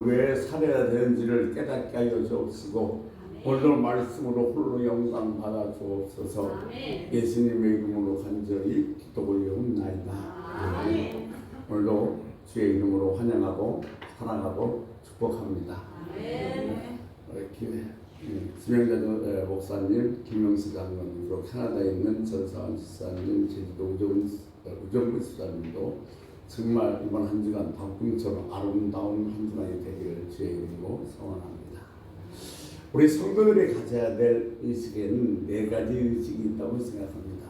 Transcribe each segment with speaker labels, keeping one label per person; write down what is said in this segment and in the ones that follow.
Speaker 1: 왜 살아야 되는지를 깨닫게 하여 주옵시고 오늘 말씀으로 홀로 영광 받아 주옵소서. 예수님의 이름으로 간절히 기도 올려옵나이다. 오늘도 주의 이름으로 환영하고 사랑하고 축복합니다. 지명자 목사님, 김명수 장로님, 그리고 캐나다에 있는 전사원 지사님, 제주도 우정근 지사님도 정말 이번 한 주간 단풍처럼 아름다운 한 주간이 되기를 주의 이름으로 소원합니다. 우리 성도들이 가져야 될 의식에는 네 가지 의식이 있다고 생각합니다.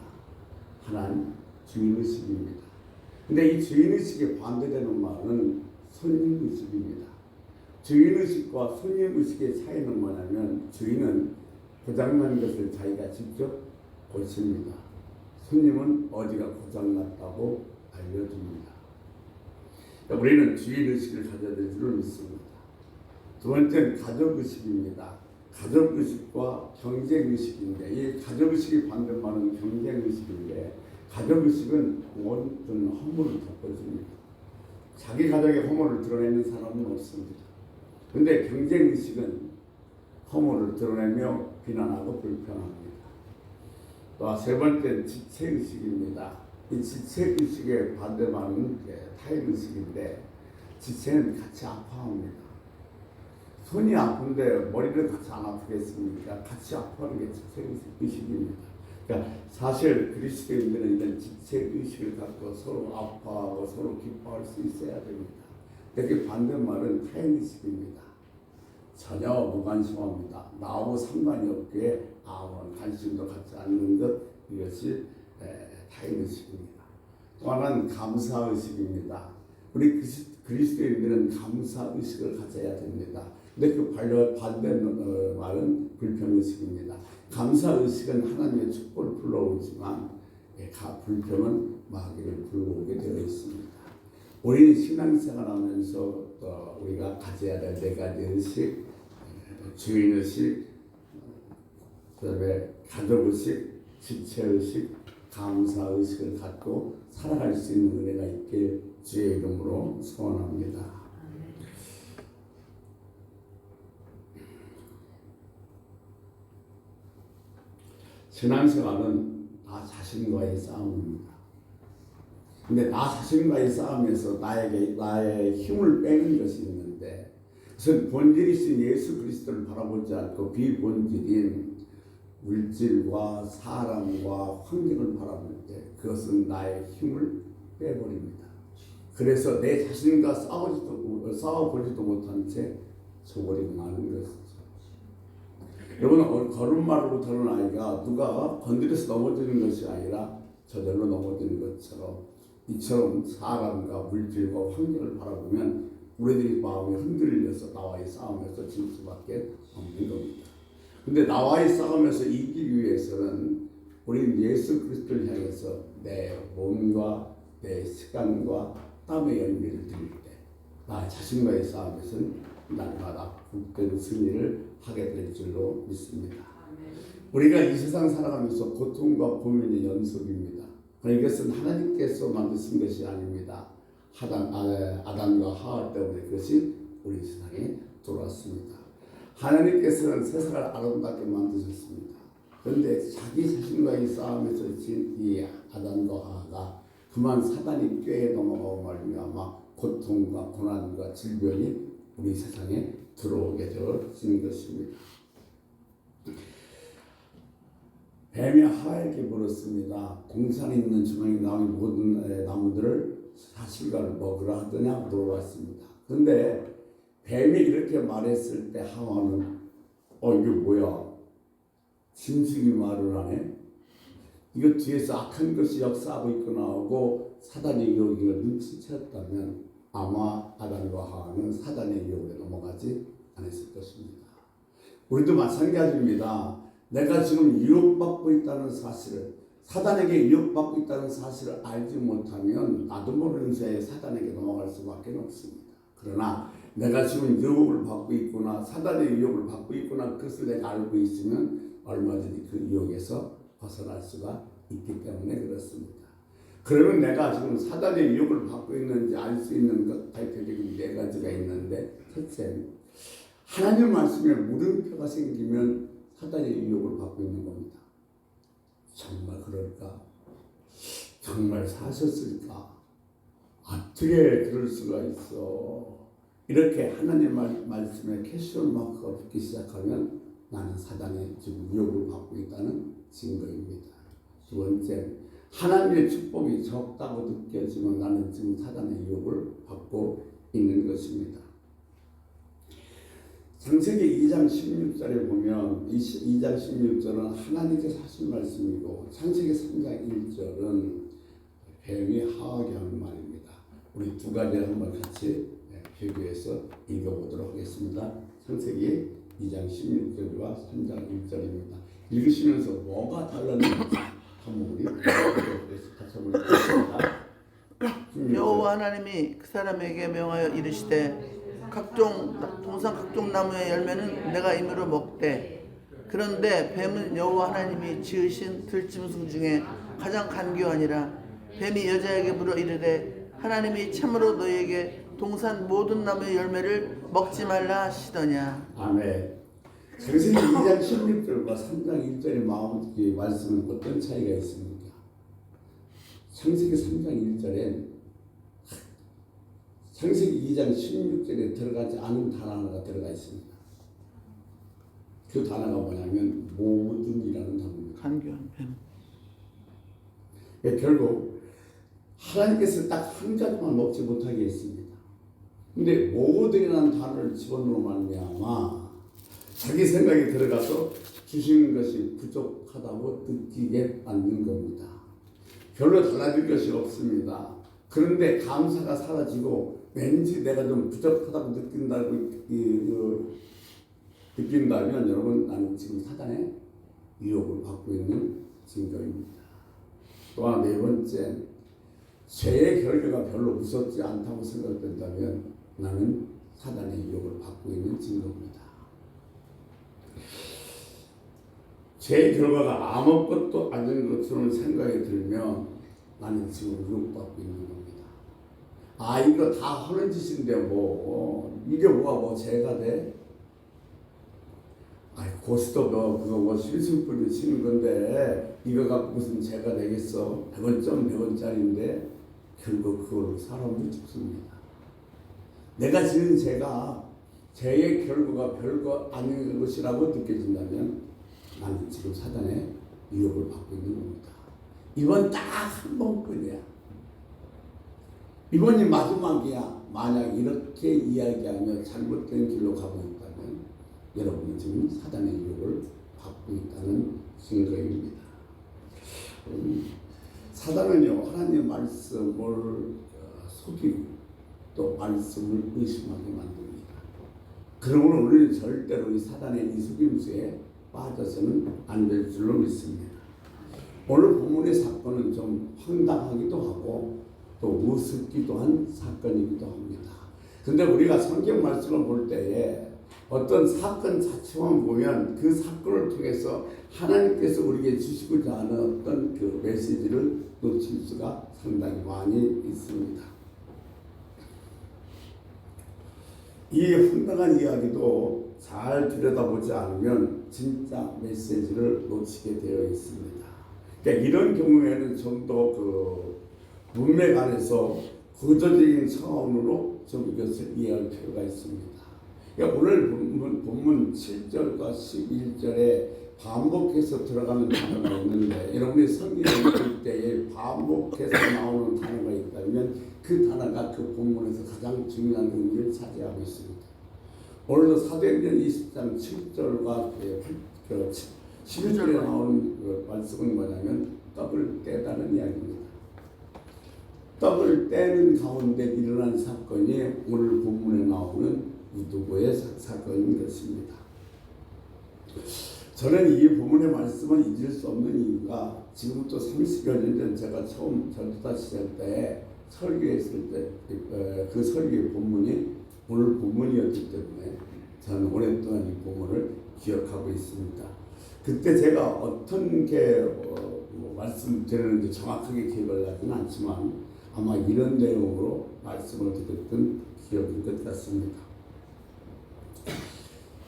Speaker 1: 하나는 주인의식입니다. 근데 이 주인의식에 반대되는 말은 손님의식입니다. 주인의식과 손님의식의 차이는 뭐냐면, 주인은 고장난 것을 자기가 직접 고칩니다. 손님은 어디가 고장났다고 알려줍니다. 우리는 주인의식을 가져야 될 줄을 믿습니다. 두 번째는 가족의식입니다. 가족의식과 경쟁의식인데, 이 가족의식이 반대말은 경쟁의식인데, 가족의식은 모든 허물을 덮어줍니다. 자기 가족의 허물을 드러내는 사람은 없습니다. 그런데 경쟁의식은 허물을 드러내며 비난하고 불평합니다. 또 세 번째는 지체의식입니다. 이 지체의식의 반대말은 타인의식인데, 지체는 같이 아파합니다. 손이 아픈데 머리를 같이 안 아프겠습니까? 같이 아파하는 게 지체의식입니다. 그러니까 사실 그리스도인들은 이런 지체의식을 갖고 서로 아파하고 서로 기뻐할 수 있어야 됩니다. 이렇게 반대말은 타인의식입니다. 전혀 무관심합니다. 나하고 상관이 없기에 아무런 관심도 갖지 않는 것, 이것이 타인의식입니다. 또 하나는 감사의식입니다. 우리 그리스도인들은 감사의식을 가져야 됩니다. 근데 그 반대말은 불평의식입니다. 감사의식은 하나님의 축복을 불러오지만 불평은 마귀를 불러오게 되어 있습니다. 우리는 신앙생활하면서 우리가 가져야 될 네 가지 의식, 주인의식, 그다음에 가족의식, 지체의식, 감사의식을 갖고 살아갈 수 있는 은혜가 있길 주의 이름으로 소원합니다. 신앙생활은 나 자신과의 싸움입니다. 근데 나 자신과의 싸움에서 나의 힘을 빼는 것이 있는데, 그것은 본질이신 예수 그리스도를 바라보지 않고 비본질인 물질과 사람과 환경을 바라볼 때 그것은 나의 힘을 빼버립니다. 그래서 내 자신과 싸워보지도 못한 채 저버리고 마는 것이죠. 여러분, 걸음마루로 아이가 누가 건드려서 넘어지는 것이 아니라 저절로 넘어지는 것처럼, 이처럼 사람과 물질과 환경을 바라보면 우리들의 마음이 흔들려서 나와의 싸움에서 질 수밖에 없는 겁니다. 근데 나와의 싸움에서 이기기 위해서는 우리는 예수 그리스도를 향해서 내 몸과 내 시간과 땀의 열매를 드릴 때, 나 자신과의 싸움에서는 날마다 복된 승리를 하게 될 줄로 믿습니다. 우리가 이 세상 살아가면서 고통과 고민의 연속입니다. 이것은 하나님께서 만드신 것이 아닙니다. 아담과 하와 때문에 그것이 우리 세상에 들어왔습니다. 하나님께서는 세상을 아름답게 만드셨습니다. 그런데 자기 자신과의 싸움에서 진 이 아담과 하와가 그만 사단이 꾀에 넘어가고 말미암아 고통과 고난과 질병이 우리 세상에 들어오게 되어진 것입니다. 뱀이 하와에게 물었습니다. 동산에 있는 주방에 나온 모든 나무들을 사실과를 먹으라 하더냐 물어봤습니다. 그런데 뱀이 이렇게 말했을 때 하와는 이게 뭐야? 짐승이 말을 하네? 이거 뒤에서 악한 것이 역사하고 있구나 하고 사단의 유혹을 눈치챘다면 아마 아담과 하와는 사단의 유혹에 넘어가지 않았을 것입니다. 우리도 마찬가지입니다. 내가 지금 유혹받고 있다는 사실을, 사단에게 유혹받고 있다는 사실을 알지 못하면 나도 모르는 새에 사단에게 넘어갈 수밖에 없습니다. 그러나 내가 지금 유혹을 받고 있구나, 사단의 유혹을 받고 있구나, 그것을 내가 알고 있으면 얼마든지 그 유혹에서 벗어날 수가 있기 때문에 그렇습니다. 그러면 내가 지금 사단의 유혹을 받고 있는지 알 수 있는 것 대표적인 네 가지가 있는데, 첫째, 하나님 말씀에 물음표가 생기면 사단의 유혹을 받고 있는 겁니다. 정말 그럴까? 정말 사셨을까? 어떻게 그럴 수가 있어? 이렇게 하나님 말씀에 캐시온 마크가 붙기 시작하면 나는 사단의 지금 유혹을 받고 있다는 증거입니다. 두 번째, 하나님의 축복이 적다고 느껴지면 나는 지금 사단의 유혹을 받고 있는 것입니다. 창세기 2장 16절에 보면 2장 16절은 하나님께서 하신 말씀이고, 창세기 3장 1절은 뱀이 하와에게 하는 말입니다. 우리 두 가지를 한번 같이 비교해서 읽어보도록 하겠습니다. 창세기 2장 16절과 3장 1절입니다. 읽으시면서 뭐가 달랐는지 한번 우리 같이 한번 읽겠습니다.
Speaker 2: 여호와 하나님이 그 사람에게 명하여 이르시되 동산 각종 나무의 열매는 내가 임의로 먹되 그런데 뱀은 여호와 하나님이 지으신 들짐승 중에 가장 간교하니라. 뱀이 여자에게 물어 이르되 하나님이 참으로 너희에게 동산 모든 나무의 열매를 먹지 말라 하시더냐.
Speaker 1: 아멘. 창세기 2장 16절과 3장 1절의 말씀은 어떤 차이가 있습니까? 창세기 3장 1절엔 창세기 2장 16절에 들어가지 않은 단어 하나가 들어가 있습니다. 그 단어가 뭐냐면 모든이라는 단어입니다.
Speaker 2: 간교한 뱀.
Speaker 1: 결국 하나님께서 딱 한 가지만 먹지 못하게 했습니다. 근데 모든이라는 단어를 집어넣어 말미암아 자기 생각이 들어가서 주신 것이 부족하다고 느끼게 만든 겁니다. 별로 달라질 것이 없습니다. 그런데 감사가 사라지고 왠지 내가 좀 부족하다고 느낀다면 여러분, 나는 지금 사단의 유혹을 받고 있는 증거입니다. 또한 네 번째, 죄의 결과가 별로 무섭지 않다고 생각된다면 나는 사단의 유혹을 받고 있는 증거입니다. 죄의 결과가 아무것도 아닌 것처럼 생각이 들면 나는 지금 유혹받고 있는 겁니다. 아, 이거 다 하는 짓인데 이게 뭐가 죄가 돼? 아, 고스톱 그거 실수풀이 치는 건데 이거 갖고 무슨 죄가 되겠어? 100원짜리인데 결국 그걸로 사람을 죽습니다. 내가 지은 죄의 결과가 별거 아닌 것이라고 느껴진다면 나는 지금 사단의 유혹을 받고 있는 겁니다. 이번 딱 한 번뿐이야. 이번이 마지막이야. 만약 이렇게 이야기하며 잘못된 길로 가고 있다면 여러분은 지금 사단의 유혹을 받고 있다는 증거입니다. 사단은요, 하나님의 말씀을 속이고 또 말씀을 의심하게 만듭니다. 그러므로 우리는 절대로 이 사단의 이 속임수에 빠져서는 안 될 줄로 믿습니다. 오늘 본문의 사건은 좀 황당하기도 하고 또 우습기도 한 사건이기도 합니다. 근데 우리가 성경 말씀을 볼 때에 어떤 사건 자체만 보면 그 사건을 통해서 하나님께서 우리에게 주시고자 하는 어떤 그 메시지를 놓칠 수가 상당히 많이 있습니다. 이 황당한 이야기도 잘 들여다보지 않으면 진짜 메시지를 놓치게 되어 있습니다. 그러니까 이런 경우에는 좀 더 그 문맥 안에서 구조적인 차원으로 좀 이것을 이해할 필요가 있습니다. 그러니까 오늘 본문 7절과 11절에 반복해서 들어가는 단어가 있는데 여러분이 성경을 읽을 때에 반복해서 나오는 단어가 있다면 그 단어가 그 본문에서 가장 중요한 의미를 차지하고 있습니다. 오늘도 사도행전 20장 7절과 11절에 나오는 그 말씀은 뭐냐면 떡을 떼다는 이야기입니다. 떡을 떼는 가운데 일어난 사건이 오늘 본문에 나오는 유두보의 사건인 것입니다. 저는 이 본문의 말씀을 잊을 수 없는 이유가 지금부터 30여 년 전 제가 처음 전도사 시절 때 설교했을 때 그 설교의 본문이 오늘 본문이었기 때문에 저는 오랫동안 이 본문을 기억하고 있습니다. 그때 제가 어떤 게 말씀드리는데 정확하게 기억을 나지는 않지만 아마 이런 내용으로 말씀을 드렸던 기억인 것 같습니다.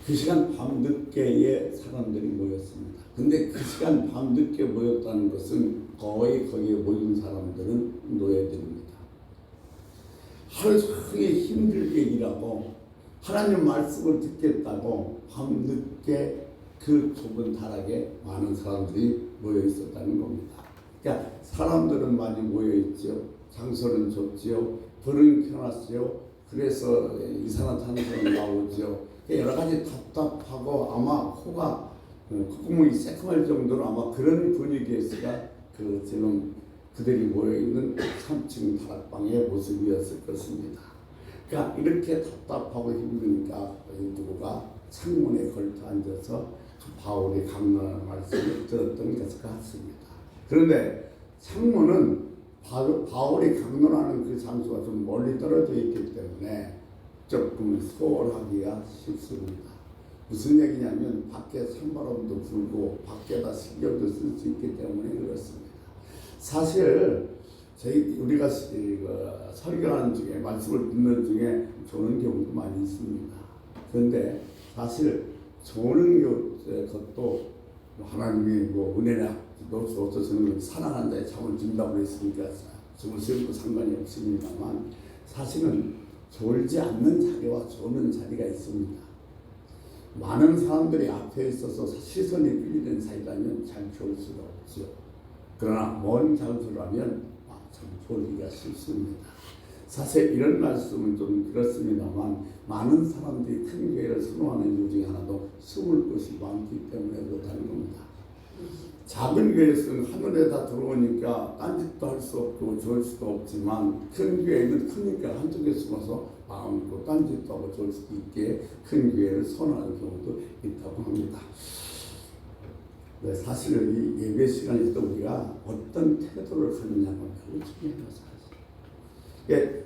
Speaker 1: 그 시간 밤늦게에 사람들이 모였습니다. 근데 그 시간 밤늦게 모였다는 것은 거의 거기에 모인 사람들은 노예들입니다. 하루 종일 힘들게 일하고 하나님 말씀을 듣겠다고 밤늦게 그 좁은 다락에 많은 사람들이 모여 있었다는 겁니다. 그러니까 사람들은 많이 모여 있죠. 장소는 좁지요. 불은 켜놨지요. 그래서 이산화탄소는 나오죠. 여러 가지 답답하고 아마 코가 콧구멍이 새까말 정도로 아마 그런 분위기에서가 그 지금 그들이 모여 있는 3층 다락방의 모습이었을 것입니다. 그러니까 이렇게 답답하고 힘드니까 누구가 창문에 걸터 앉아서 바울이 강론하는 말씀을 들었던 것 같습니다. 그런데 창문은 바울이 강론하는 그 장소가 좀 멀리 떨어져 있기 때문에 조금 소홀하기가 쉽습니다. 무슨 얘기냐면 밖에 찬바람도 불고 밖에다 신경도 쓸 수 있기 때문에 그렇습니다. 사실 우리가 설교하는 중에 말씀을 듣는 중에 조는 경우도 많이 있습니다. 그런데 사실 조는 것도 하나님이 은혜나 너도 저는 사랑하는 자의 잠을 준다고 했으니까 잠을 쓰고 상관이 없습니다만 사실은 졸지 않는 자리와 조는 자리가 있습니다. 많은 사람들이 앞에 있어서 시선이 끌리는 사이라면 잘 졸 수가 없죠. 그러나 먼 장소라면 참 졸기가 쉽습니다. 사실 이런 말씀은 좀 그렇습니다만 많은 사람들이 큰 교회를 선호하는 이유 중에 하나도 숨을 곳이 많기 때문에 그렇다는 겁니다. 작은 교회에서는 하늘에다 들어오니까 딴짓도 할 수 없고 좋을 수도 없지만 큰 교회는 크니까 한쪽에 숨어서 마음껏 딴짓도 하고 좋을 수도 있게 큰 교회를 선호하는 경우도 있다고 합니다. 네, 사실 이 예배 시간에서 우리가 어떤 태도를 갖느냐가 매우 중요해요. 사실.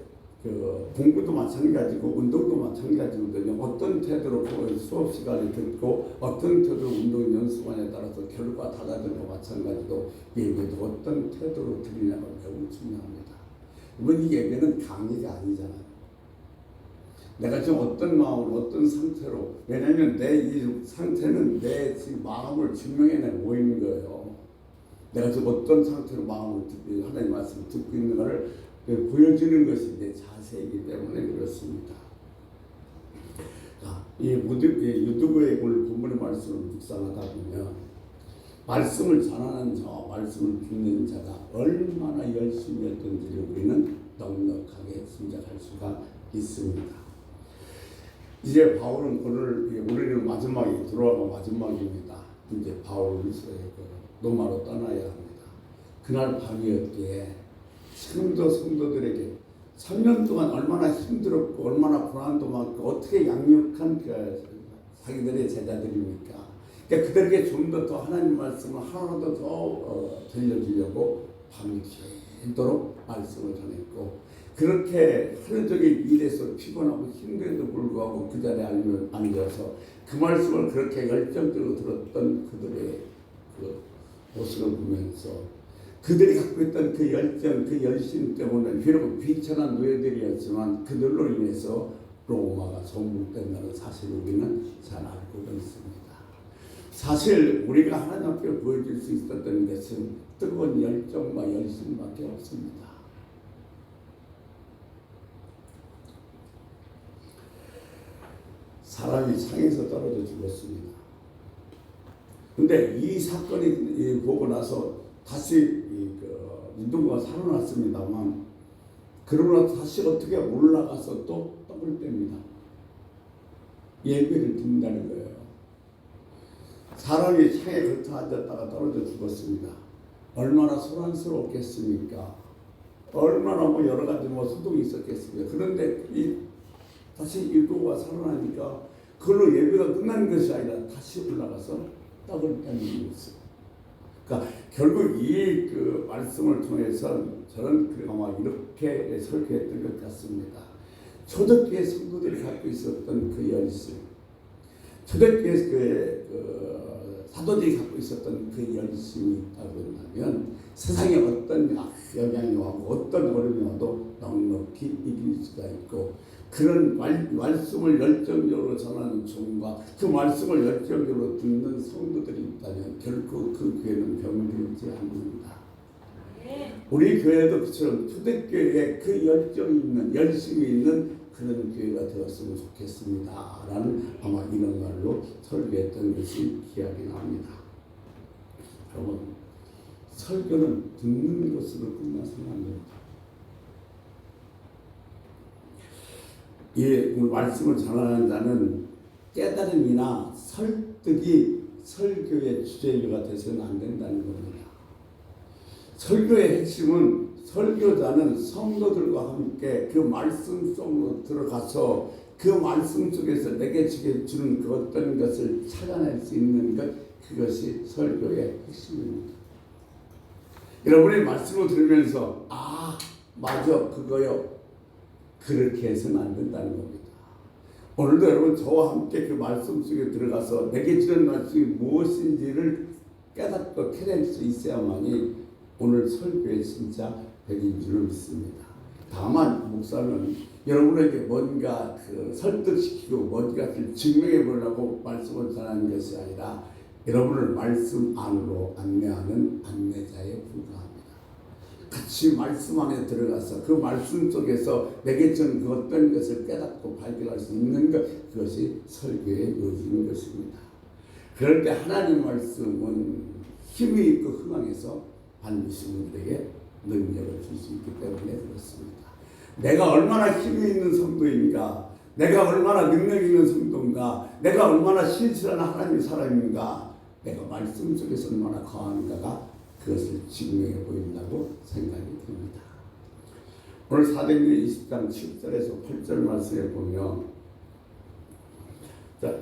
Speaker 1: 공부도 마찬가지고 운동도 마찬가지거든요. 어떤 태도로 수업 시간에 듣고 어떤 태도로 운동 연습관에 따라서 결과 달라지는 것 마찬가지로 예배도 어떤 태도로 드리냐가 매우 중요합니다. 이번 이 예배는 강의가 아니잖아요. 내가 지금 어떤 마음으로 어떤 상태로, 왜냐하면 내 이 상태는 내 지금 마음을 증명해내고 있는 거예요. 내가 지금 어떤 상태로 마음을 듣고 하나님 말씀을 듣고 있는가를 보여주는 것이 내 자세이기 때문에 그렇습니다. 이 유튜브에 오늘 본문의 말씀을 묵상하다 보면 말씀을 전하는 자와 말씀을 듣는 자가 얼마나 열심히 했던지를 우리는 넉넉하게 짐작할 수가 있습니다. 이제 바울은 우리는 마지막에 들어가고 마지막입니다. 이제 바울은 로마로 떠나야 합니다. 그날 밤이었기에 지금도 성도들에게 3년 동안 얼마나 힘들었고 얼마나 고난도 많고 어떻게 양육한 자기들의 제자들입니까? 그러니까 그들에게 좀 더 하나님 말씀을 하나도 더 들려주려고 밤새도록 말씀을 전했고 그렇게 하루 종일 일해서 피곤하고 힘들에도 불구하고 그 자리에 앉아서 그 말씀을 그렇게 열정적으로 들었던 그들의 그 모습을 보면서 그들이 갖고 있던 그 열정, 그 열심 때문에 비록 비천한 노예들이었지만 그들로 인해서 로마가 정복된다는 사실을 우리는 잘 알고 있습니다. 사실 우리가 하나님 앞에 보여줄 수 있었던 것은 뜨거운 열정과 열심밖에 없습니다. 사람이 창에서 떨어져 죽었습니다. 근데 이 사건이 보고 나서 다시 인도가 살아났습니다만 그러고 다시 어떻게 올라가서 또 떡을 뺍니다. 예배를 드린다는 거예요. 사람이 창에 걸터 앉았다가 떨어져 죽었습니다. 얼마나 소란스러웠겠습니까? 얼마나 여러 가지 소동이 있었겠습니까? 그런데 다시 인도가 살아나니까 그걸로 예배가 끝나는 것이 아니라 다시 올라가서 떡을 뺏는 모습. 그러니까 결국 이 말씀을 통해서 저는 아마 이렇게 설교했던 것 같습니다. 초대교회 성도들이 갖고 있었던 그 열심, 초대교회 사도들이 갖고 있었던 그 열심이 있다고 한다면 세상에 어떤 영향이 와도 어떤 어려움이 와도 넉넉히 이길 수가 있고, 그런 말씀을 열정적으로 전하는 종과 그 말씀을 열정적으로 듣는 성도들이 있다면 결코 그 교회는 병들지 않습니다. 우리 교회도 그처럼 초대교회에 그 열정이 있는, 열심이 있는 그런 교회가 되었으면 좋겠습니다 라는 아마 이런 말로 설교했던 것이 기억이 납니다. 여러분, 설교는 듣는 것으로 끝나서는 안 됩니다. 이 말씀을 전하는 자는 깨달음이나 설득이 설교의 주제가 되서는 안 된다는 겁니다. 설교의 핵심은 설교자는 성도들과 함께 그 말씀 속으로 들어가서 그 말씀 속에서 내게 주는 그 어떤 것을 찾아낼 수 있는 것, 그것이 설교의 핵심입니다. 여러분의 말씀을 들으면서 맞아 그거요, 그렇게 해서는 안 된다는 겁니다. 오늘도 여러분 저와 함께 그 말씀 속에 들어가서 내게 주는 말씀이 무엇인지를 깨닫고 캐낼 수 있어야만이 오늘 설교의 진짜 백인 줄을 믿습니다. 다만 목사는 여러분에게 뭔가 설득시키고 뭔가를 증명해 보려고 말씀을 전하는 것이 아니라 여러분을 말씀 안으로 안내하는 안내자에 불과합니다. 같이 말씀 안에 들어가서 그 말씀 속에서 내게 주는 그 어떤 것을 깨닫고 발견할 수 있는 것, 그것이 설교의 요지인 것입니다. 그럴 때 하나님 말씀은 힘이 있고 흥황해서 반드시 우리에게 능력을 줄 수 있기 때문에 그렇습니다. 내가 얼마나 힘이 있는 성도인가, 내가 얼마나 능력 있는 성도인가, 내가 얼마나 신실한 하나님의 사람인가, 내가 말씀 속에서 얼마나 거하는가가 그것을 증명해 보인다고 생각이 듭니다. 오늘 사도행전 20장 7절에서 8절 말씀에 보면,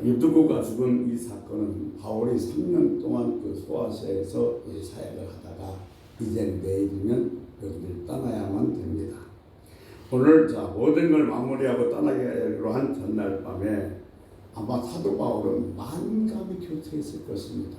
Speaker 1: 유두고가 죽은 이 사건은 바울이 3년 동안 그 소아시아에서 사역을 하다가 이제 내일이면 여기를 떠나야만 됩니다. 오늘 모든 걸 마무리하고 떠나기로 한 전날 밤에 아마 사도 바울은 만감이 교체했을 것입니다.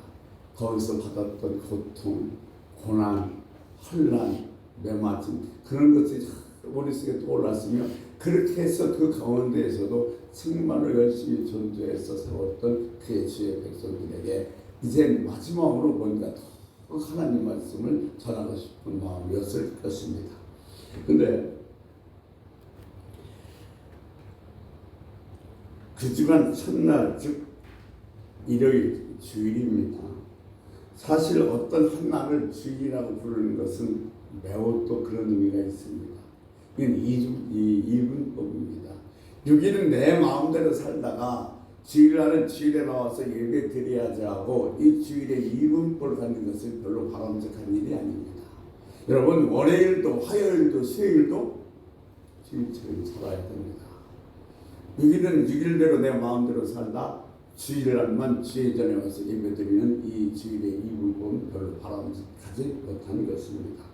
Speaker 1: 거기서 받았던 고통, 고난, 혼란, 매맞음, 그런 것이 머릿속에 떠올랐으며, 그렇게 해서 그 가운데에서도 정말로 열심히 전도해서 세웠던 그의 주의 백성들에게 이제 마지막으로 뭔가 더 하나님 말씀을 전하고 싶은 마음이었을 것입니다. 근데 그 주간 첫날, 즉 일요일, 주일입니다. 사실 어떤 한 날을 주일이라고 부르는 것은 매우 또 그런 의미가 있습니다. 이건 이분법입니다. 6일은 내 마음대로 살다가 주일날은 주일에 나와서 예배 드려야지 하고 이 주일에 이분법을 갖는 것은 별로 바람직한 일이 아닙니다. 여러분, 월요일도 화요일도 수요일도 주일처럼 살아야 됩니다. 6일은 6일대로 내 마음대로 살다 주일날만 주일 전에 와서 예배 드리는 이 주일의 이분법은 별로 바람직하지 못한 것입니다.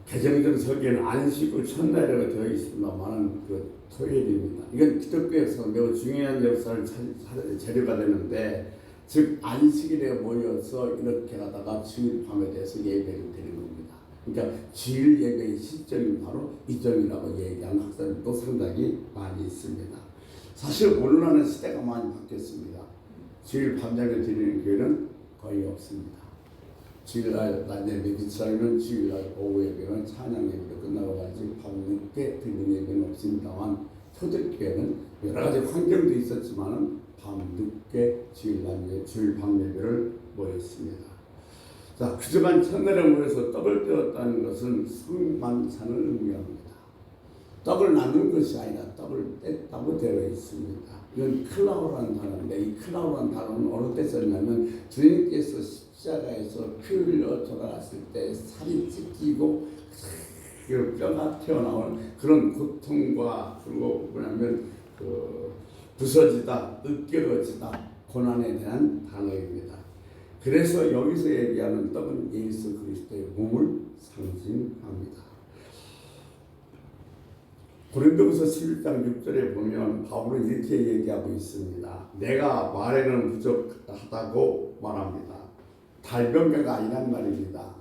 Speaker 1: 개정된 설계는 안식일 첫날이라고 되어 있습니다만 그 토요일입니다. 이건 기독교에서 매우 중요한 역사를 재료가 되는데, 즉 안식일에 모여서 이렇게 하다가 주일 밤에 대해서 예배를 드리는 겁니다. 그러니까 주일 예배의 시점이 바로 이 점이라고 얘기하는 학설도 상당히 많이 있습니다. 사실 오늘날은 시대가 많이 바뀌었습니다. 주일 밤낮에 드리는 교회는 거의 없습니다. 주일날 낮 예배 기차이면 주일날 오후 예배는 찬양 예배로 끝나고 가지 밤늦게 드리는 예배는 없습니다만, 초대교회는 여러 가지 환경도 있었지만 밤늦게 주일 밤 예배를 모였습니다. 자, 그주간 첫날에 모여서 떡을 떼었다는 것은 성만찬을 의미합니다. 떡을 나눈 것이 아니라 떡을 뗐다고 되어 있습니다. 이건 클라우라는 단어인데, 이 클라우라는 단어는 어느 때 썼냐면 주님께서 십자가에서 피 흘려 돌아갔을 때 살이 찢기고 뼈가 튀어나오는 그런 고통과, 그리고 뭐냐면 부서지다, 으깨어지다, 고난에 대한 단어입니다. 그래서 여기서 얘기하는 떡은 예수 그리스도의 몸을 상징합니다. 고린도후서 11장 6절에 보면 바울은 이렇게 얘기하고 있습니다. 내가 말에는 부족하다고 말합니다. 달변가가 아니란 말입니다.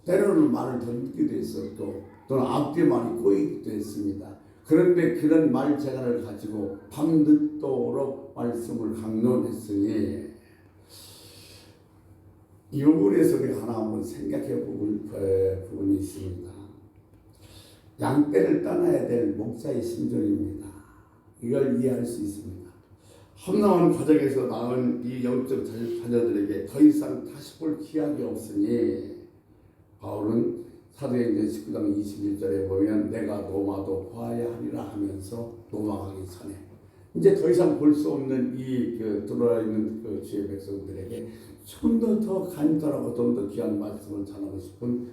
Speaker 1: 때로는 말을 던지기도 했었고 또는 앞뒤 말이 꼬이기도 했습니다. 그런데 그런 말 재간을 가지고 밤늦도록 말씀을 강론했으니 이 부분에서 우리가 하나 한번 생각해 볼 부분이 있습니다. 양떼를 떠나야 될 목자의 심정입니다. 이걸 이해할 수 있습니다. 험난한 과정에서 낳은 이 영적 자녀들에게 더 이상 다시 볼 기약이 없으니 바울은 사도행전 19장 21절에 보면 내가 노마도 보아야 하리라 하면서 노마가기 전에 이제 더 이상 볼 수 없는 이 들어와 있는 주의 백성들에게 좀 더 간절하고 좀 더 귀한 말씀을 전하고 싶은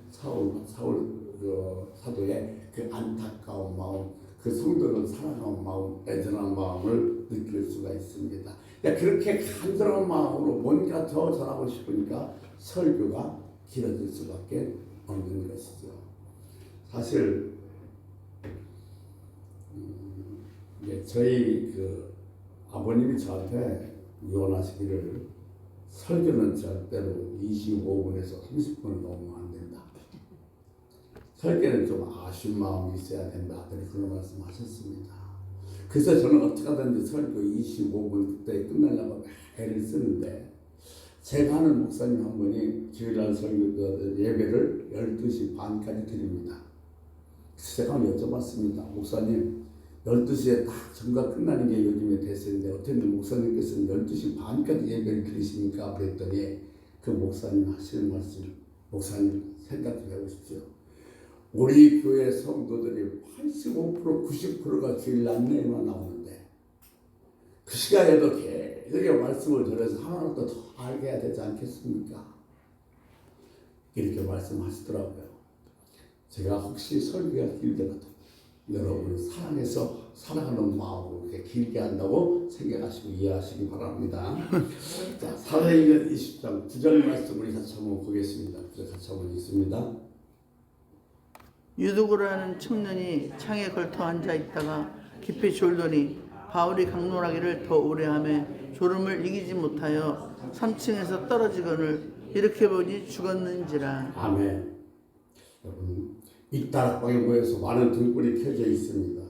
Speaker 1: 사도의 그 안타까운 마음, 그 성도를 사랑하는 마음, 애절한 마음을 느낄 수가 있습니다. 그렇게 간절한 마음으로 뭔가 더 전하고 싶으니까 설교가 길어질 수밖에 없는 것이죠. 사실 저희 아버님이 저한테 이혼하시기를 설교는 절대로 25분에서 30분을 넘으면 안 된다. 설교는 좀 아쉬운 마음이 있어야 된다. 그런 말씀하셨습니다. 그래서 저는 어떻게든지 설교 25분 그때 끝내려고 애를 쓰는데 제가 아는 목사님 한 분이 주일날 설교 예배를 12시 반까지 드립니다. 그래서 제가 여쭤봤습니다. 목사님 12시에 딱 전가 끝나는 게 요즘에 됐었는데 어떻게 목사님께서는 12시 반까지 예배를 드리십니까? 그랬더니 그 목사님 하시는 말씀, 목사님 생각 좀 해보십시오. 우리 교회 성도들이 85% 90%가 주일 안내에만 나오는데 그 시간에도 계속 말씀을 들어서 하나라도 더 알게 해야 되지 않겠습니까? 이렇게 말씀하시더라고요. 제가 혹시 설교가 길더라도 여러분을 사랑해서 사랑하는 마음으로 그렇게 길게 한다고 생각하시고 이해하시기 바랍니다. 자, 사도행전 20장 9절 말씀 우리 같이 한번 보겠습니다. 같이 한번 읽습니다.
Speaker 2: 유두고라는 청년이 창에 걸터 앉아 있다가 깊이 졸더니 바울이 강론하기를 더 오래 하며 졸음을 이기지 못하여 3층에서 떨어지거늘 이렇게 보니 죽었는지라.
Speaker 1: 아멘. 여러분 이 다락방에 모여서 많은 등불이 켜져 있습니다.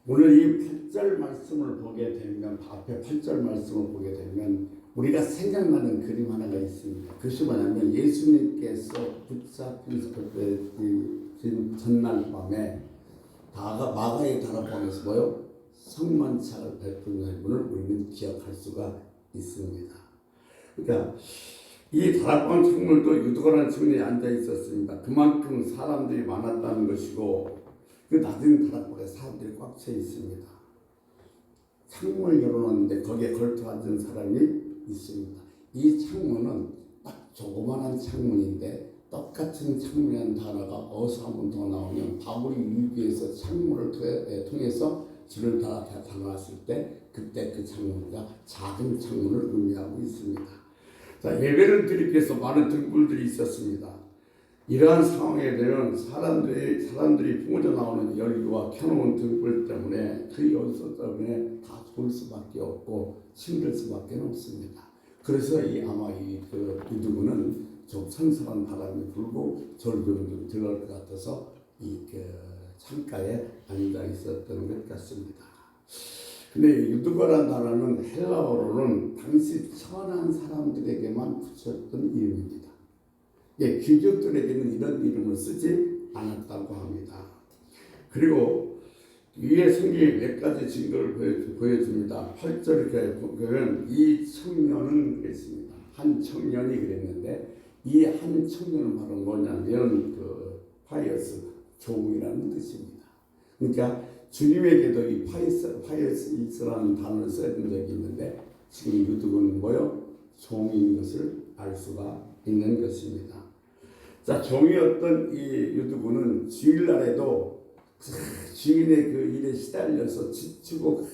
Speaker 1: 오늘 이 8절 말씀을 보게 되면 앞에 8절 말씀을 보게 되면 우리가 생각나는 그림 하나가 있습니다. 그것이 뭐냐면 예수님께서 붙잡힌 전날 밤에 마가의 다락방에서 뭐요? 성만찬을 베푸는 분을 우리는 기억할 수가 있습니다. 그러니까 이 다락방 창문도 유두가라는 청년이 앉아 있었습니다. 그만큼 사람들이 많았다는 것이고 그 낮은 다락방에 사람들이 꽉 차 있습니다. 창문을 열어놨는데 거기에 걸터 앉은 사람이 있습니다. 이 창문은 딱 조그만한 창문인데 똑같은 창문이라는 단어가 어디서 한 번 더 나오면 바울이 위기에서 창문을 통해서 줄을 다 달아놨을 때 그때 그 창문과 작은 창문을 의미하고 있습니다. 자, 예배를 드리기 위해서 많은 등불들이 있었습니다. 이러한 상황에 되면 사람들이 뿜어져 나오는 열기와 켜놓은 등불 때문에 그 연소 때문에 다 졸 수밖에 없고 힘들 수밖에 없습니다. 그래서 아마 유두부는 좀 선선한 바람이 불고 절경도 들어갈 것 같아서 창가에 앉아 있었던 것 같습니다. 근데 유두가라는 단어는 헬라어로는 당시 천한 사람들에게만 붙였던 이름입니다. 귀족들에게는 이런 이름을 쓰지 않았다고 합니다. 그리고 위에 성경에 몇 가지 증거를 보여줍니다. 8절에 보면 이 청년은 그랬습니다. 한 청년이 그랬는데 이 한 청년은 바로 뭐냐면 파이어스, 종이라는 뜻입니다. 그러니까 주님에게도 이 파이어스라는 단어를 써준 적이 있는데 지금 유두는 뭐요? 종인 것을 알 수가 있는 것입니다. 자, 종이었던 이 유두부는 주일날에도 주인의 그 일에 시달려서 지치고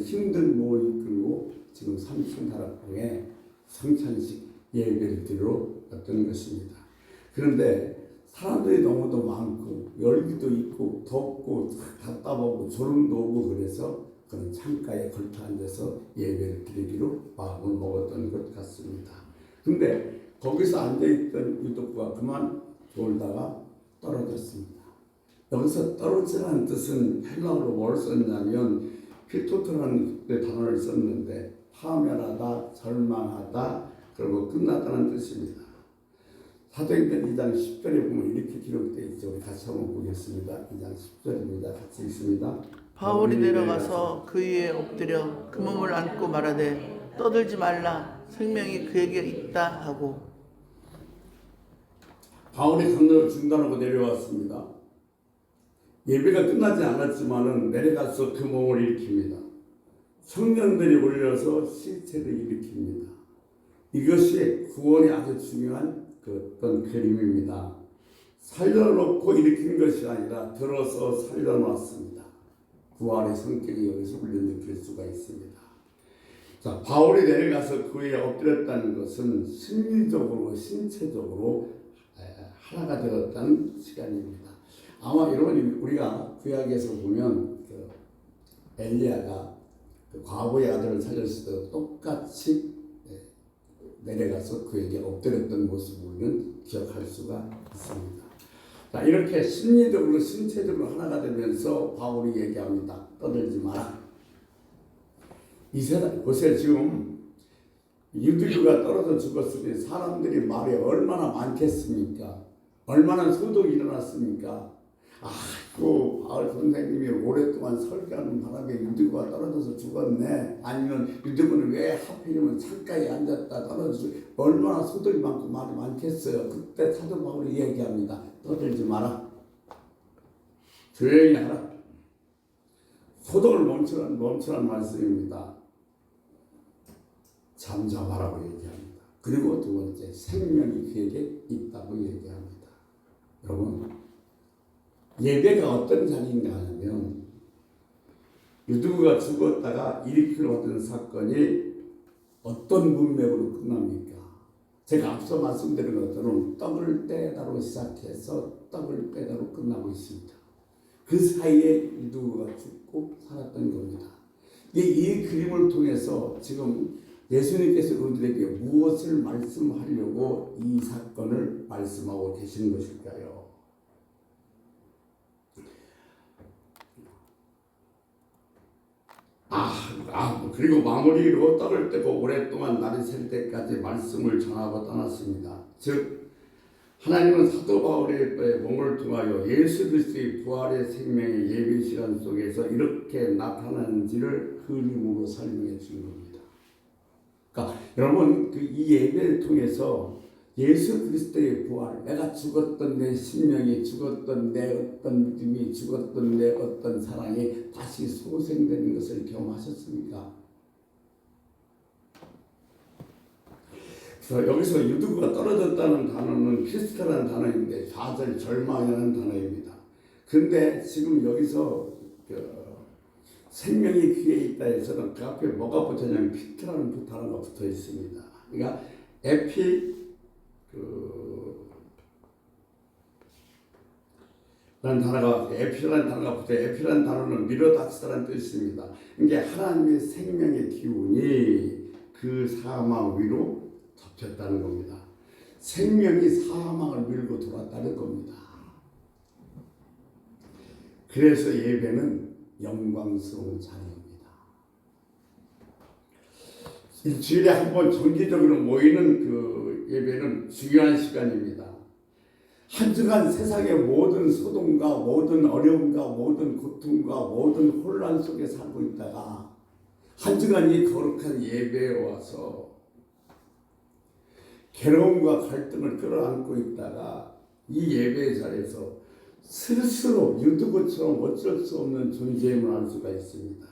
Speaker 1: 힘든 몸을 이끌고 지금 3층 다락방에 성찬식 예배를 드리러 왔던 것입니다. 그런데 사람들이 너무도 많고 열기도 있고 덥고 답답하고 졸음도 오고 그래서 그런 창가에 걸터 앉아서 예배를 드리기로 마음을 먹었던 것 같습니다. 근데 거기서 앉아있던 유독과 그만 졸다가 떨어졌습니다. 여기서 떨어지라는 뜻은 헬라어로 뭘 썼냐면 필토트라는 단어를 썼는데 파멸하다, 절망하다, 그리고 끝났다는 뜻입니다. 사도행전 2장 10절에 보면 이렇게 기록되어 있죠. 우리 같이 한번 보겠습니다. 2장 10절입니다. 같이 읽습니다.
Speaker 2: 바울이 내려가서 그 위에 엎드려 그 몸을 안고 말하되 떠들지 말라 생명이 그에게 있다 하고.
Speaker 1: 바울이 강도를 중단하고 내려왔습니다. 예배가 끝나지 않았지만은 내려가서 그 몸을 일으킵니다. 청년들이 올려서 시체를 일으킵니다. 이것이 구원이 아주 중요한 어떤 그림입니다. 살려놓고 일으킨 것이 아니라 들어서 살려놨습니다. 구원의 성격이 여기서 우리가 느낄 수가 있습니다. 자, 바울이 내려가서 그 위에 엎드렸다는 것은 심리적으로 신체적으로 하나가 되었다는 시간입니다. 아마 여러분이 우리가 구약에서 보면 엘리야가 과부의 아들을 살렸을 때 똑같이 내려가서 그에게 엎드렸던 모습을 우리는 기억할 수가 있습니다. 자, 이렇게 심리적으로 신체적으로 하나가 되면서 바울이 얘기합니다. 떠들지 마라. 이 세상 보세요. 지금 유대교가 떨어져 죽었으니 사람들이 말이 얼마나 많겠습니까? 얼마나 소동이 일어났습니까? 아이고 바울 선생님이 오랫동안 설교하는 바람에 유대교가 떨어져서 죽었네. 아니면 유대교는 왜 하필이면 창가에 앉았다 떨어져서 얼마나 소동이 많고 말이 많겠어요. 그때 사도 바울이 얘기합니다. 떠들지 마라. 조용히 하라. 소동을 멈추라는 말씀입니다. 잠잠하라고 얘기합니다. 그리고 두 번째, 생명이 그에게 있다고 얘기합니다. 여러분, 예배가 어떤 자리인가 하면 유두가 죽었다가 일으키려 하던 사건이 어떤 문맥으로 끝납니까? 제가 앞서 말씀드린 것처럼 떡을 떼다로 시작해서 떡을 떼다로 끝나고 있습니다. 그 사이에 유두가 죽고 살았던 겁니다. 이 그림을 통해서 지금 예수님께서 우리들에게 무엇을 말씀하려고 이 사건을 말씀하고 계신 것일까요? 그리고 마무리로 떡을 떼고 오랫동안 날이 셀 때까지 말씀을 전하고 떠났습니다. 즉 하나님은 사도 바울의 몸을 통하여 예수 그리스도의 부활의 생명의 예배 시간 속에서 이렇게 나타나는지를 그림으로 설명해 준 겁니다. 그러니까 여러분 이 예배를 통해서 예수 그리스도의 부활, 내가 죽었던 내 심령이, 죽었던 내 어떤 믿음이, 죽었던 내 어떤 사랑이 다시 소생되는 것을 경험하셨습니까? 그래서 여기서 유두가 떨어졌다는 단어는 피스타라는 단어인데 좌절, 절망이라는 단어입니다. 그런데 지금 여기서 생명이 귀에 있다 해서는 그 앞에 뭐가 붙었냐면 피트라는 단어가 붙어 있습니다. 그러니까 에피라는 단어가 붙어요. 에피라는 단어는 밀어닥치다라는 뜻입니다. 그러니까 하나님의 생명의 기운이 그 사망 위로 덮였다는 겁니다. 생명이 사망을 밀고 돌았다는 겁니다. 그래서 예배는 영광스러운 자리입니다. 일주일에 한 번 정기적으로 모이는 그 예배는 중요한 시간입니다. 한 주간 세상의 모든 소동과 모든 어려움과 모든 고통과 모든 혼란 속에 살고 있다가 한 주간 이 거룩한 예배에 와서 괴로움과 갈등을 끌어안고 있다가 이 예배 자리에서 스스로 유두고처럼 어쩔 수 없는 존재임을 알 수가 있습니다.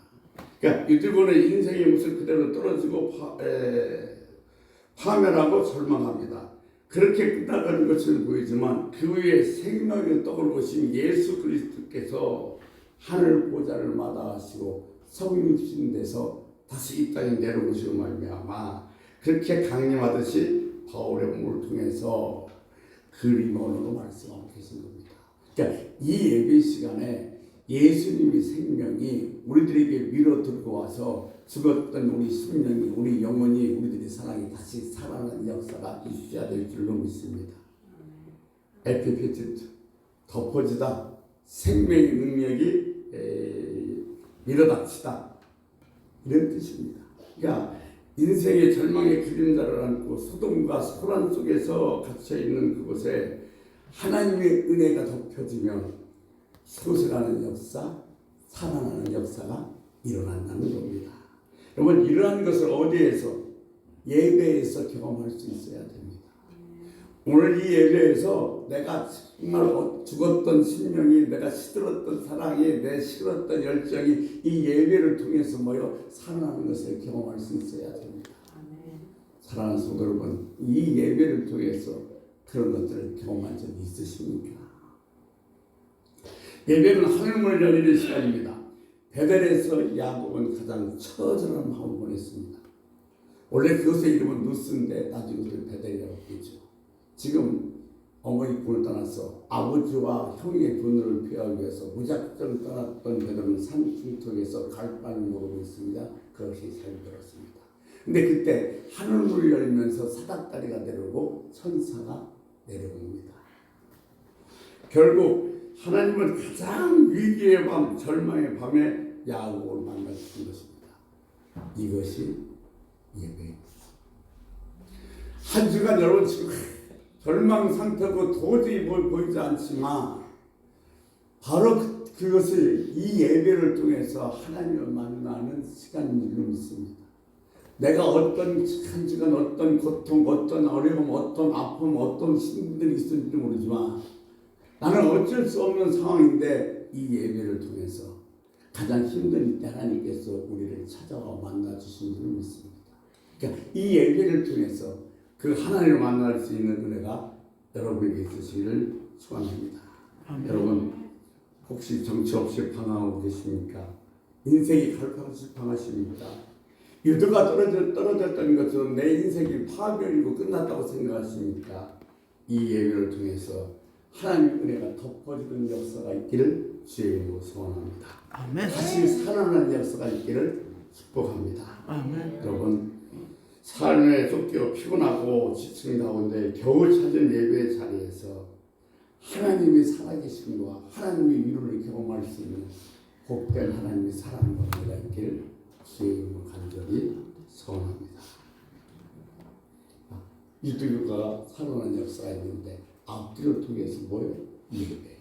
Speaker 1: 그러니까 유두고는 인생의 모습 그대로 떨어지고 파멸하고 절망합니다. 그렇게 끝나가는 것을 보이지만 그 위에 생명의 떡을 보신 예수 그리스도께서 하늘 보좌를 마다하시고 성육신 돼서 다시 이 땅에 내려오시고 말미암아 그렇게 강림하듯이 바울의 몸을 통해서 그림으로 말씀하고 계신 겁니다. 그러니까 이 예배 시간에 예수님의 생명이 우리들에게 밀어 들어와서 죽었던 우리 심령이, 우리 영혼이, 우리들의 사랑이 다시 살아나는 역사가 있어야 될 줄로 믿습니다. 에피피트 덮어지다, 생명의 능력이 밀어닥치다, 이런 뜻입니다. 그러니까 인생의 절망의 그림자를 안고 소돔과 소란 속에서 갇혀있는 그곳에 하나님의 은혜가 덮여지면 소생하는 역사, 살아나는 역사가 일어난다는 겁니다. 여러분, 이러한 것을 어디에서? 예배에서 경험할 수 있어야 됩니다. 오늘 이 예배에서 내가 정말 죽었던 심령이, 내가 시들었던 사랑이, 내 식었던 열정이 이 예배를 통해서 모여 살아나는 것을 경험할 수 있어야 됩니다. 사랑하는 성도 여러분, 이 예배를 통해서 그런 것들을 경험한 적이 있으십니까? 예배는 하늘문을 열리는 시간입니다. 베델에서 야곱은 가장 처절한 마음을 보냈습니다. 원래 그것의 이름은 누스인데 나중에 그걸 베델이라고 부르죠. 지금 어머니 분을 떠나서 아버지와 형의 분을 피하기 위해서 무작정 떠났던 베델은 산 중턱에서 갈 바를 모르고 있습니다. 그것이 살들었습니다. 근데 그때 하늘문을 열면서 사닥다리가 내려오고 천사가 내려옵니다. 결국 하나님은 가장 위기의 밤, 절망의 밤에 야곱을 만나주신 것입니다. 이것이 예배입니다. 한 주간 여러분 지금 절망 상태고 도저히 보이지 않지만 바로 그것을 이 예배를 통해서 하나님을 만나는 시간인 줄 믿습니다. 내가 어떤 한 주간 어떤 고통, 어떤 어려움, 어떤 아픔, 어떤 힘들이 있을지 모르지만 나는 어쩔 수 없는 상황인데 이 예배를 통해서 가장 힘든 이때 하나님께서 우리를 찾아와 만나 주신 줄 믿습니다. 그러니까 이 예배를 통해서 그 하나님을 만날 수 있는 은혜가 여러분에게 있으시기를 축원합니다. 여러분 혹시 정치 없이 방황하고 계십니까? 인생이 갈팡없이 방하십니까? 유도가 떨어졌던 것처럼 내 인생이 파멸이고 끝났다고 생각하십니까? 이 예배를 통해서 하나님의 은혜가 덮어지는 역사가 있기를 주의 이름으로 소원합니다.
Speaker 2: 아멘.
Speaker 1: 다시 살아나는 역사가 있기를 축복합니다.
Speaker 2: 아멘.
Speaker 1: 여러분 삶에 쫓겨 피곤하고 지친 가운데 겨우 찾은 예배의 자리에서 하나님의 살아계심과 하나님의 위로를 경험할 수 있는 복된 하나님의 사랑과 은혜가 있기를 주의 이름으로 간절히 소원합니다. 유대교가 살아나는 역사가 있는데 앞뒤를 통해서 뭐예요? 예배예요.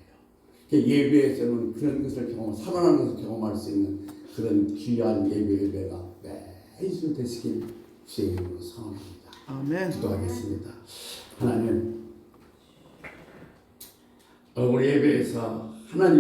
Speaker 1: 예배에서는 그런 것을 살아나는 것을 경험할 수 있는 그런 귀한 예배가 매주 되시길 주의 이름으로 소원합니다.
Speaker 2: 아멘.
Speaker 1: 기도하겠습니다. 하나님, 오늘 예배에서 하나님